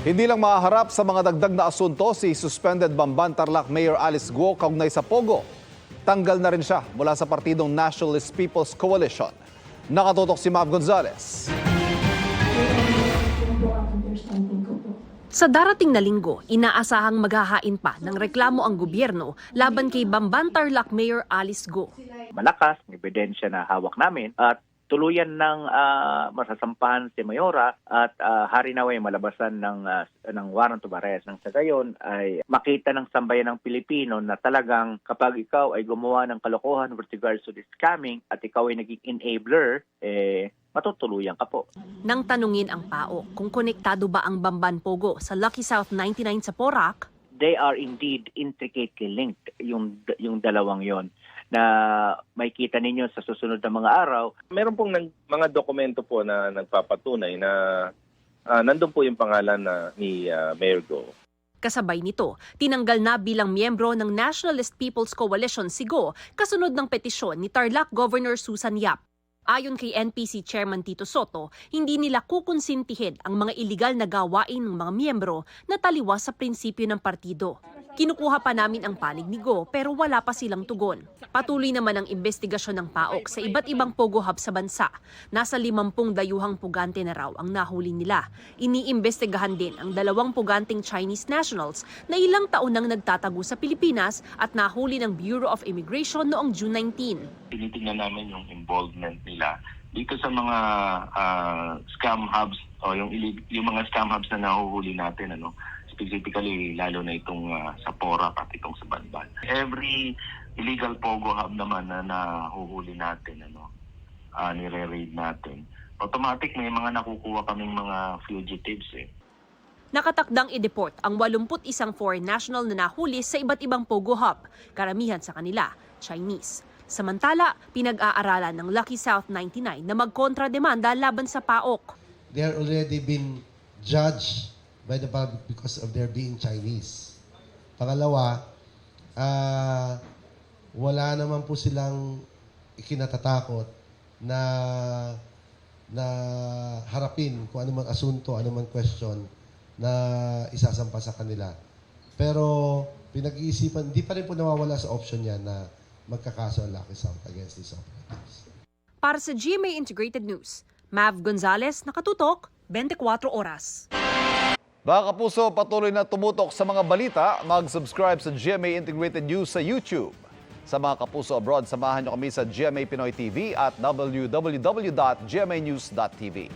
Hindi lang maharap sa mga dagdag na asunto si suspended Bamban Tarlac Mayor Alice Guo kaugnay sa Pogo. Tanggal na rin siya mula sa partidong Nationalist People's Coalition. Nakatutok si Mav Gonzalez. Sa darating na linggo, inaasahang maghahain pa ng reklamo ang gobyerno laban kay Bamban Tarlac Mayor Alice Guo. Malakas, ebidensya na hawak namin at tuluyan ng masasampahan si Mayora at hari naway malabasan ng warrant of arrest. Nang sa gayon ay makita ng sambayan ng Pilipino na talagang kapag ikaw ay gumawa ng kalokohan with regards to this scamming at ikaw ay naging enabler, matutuluyan ka po. Nang tanungin ang PAO kung konektado ba ang Bamban Pogo sa Lucky South 99 sa Porac, They are indeed intricately linked, yung dalawang yon na makikita ninyo sa susunod na mga araw. Meron pong mga dokumento po na nagpapatunay na nandun po yung pangalan ni Mayor Guo. kasabay nito, tinanggal na bilang miyembro ng Nationalist People's Coalition si Guo kasunod ng petisyon ni Tarlac Governor Susan Yap. Ayon kay NPC Chairman Tito Soto, hindi nila kukonsintihin ang mga iligal na gawain ng mga miyembro na taliwas sa prinsipyo ng partido. Kinukuha pa namin ang panig ni Guo pero wala pa silang tugon. Patuloy naman ang investigasyon ng PAOK sa iba't ibang Pogo Hub sa bansa. Nasa 50 dayuhang pugante na raw ang nahuli nila. Iniimbestigahan din ang 2 puganting Chinese nationals na ilang taon nang nagtatago sa Pilipinas at nahuli ng Bureau of Immigration noong June 19. Tinitingnan namin yung involvement nila dito sa mga scam hubs o yung mga scam hubs na nahuhuli natin, specifically lalo na itong sa Porac at itong sa Bamban. Every illegal Pogo hub naman na nahuhuli natin, nire-raid natin, automatic may mga nakukuha kaming mga fugitives Nakatakdang i-deport ang 81 foreign national na nahuli sa iba't ibang Pogo Hub, karamihan sa kanila Chinese. Samantala, pinag-aaralan ng Lucky South 99 na magkontrademanda laban sa PAOK. They are already been judged by the public because of their being Chinese. Pangalawa, wala naman po silang ikinatatakot na harapin kung anumang asunto, anumang question na isasampa sa kanila. Pero pinag-iisipan, hindi pa rin po nawawala sa option yan na magkakaso ang Lucky South against these operatives. Para sa GMA Integrated News, Mav Gonzalez, nakatutok, 24 oras. Mga kapuso, patuloy na tumutok sa mga balita. Mag-subscribe sa GMA Integrated News sa YouTube. Sa mga kapuso abroad, samahan niyo kami sa GMA Pinoy TV at www.gmanews.tv.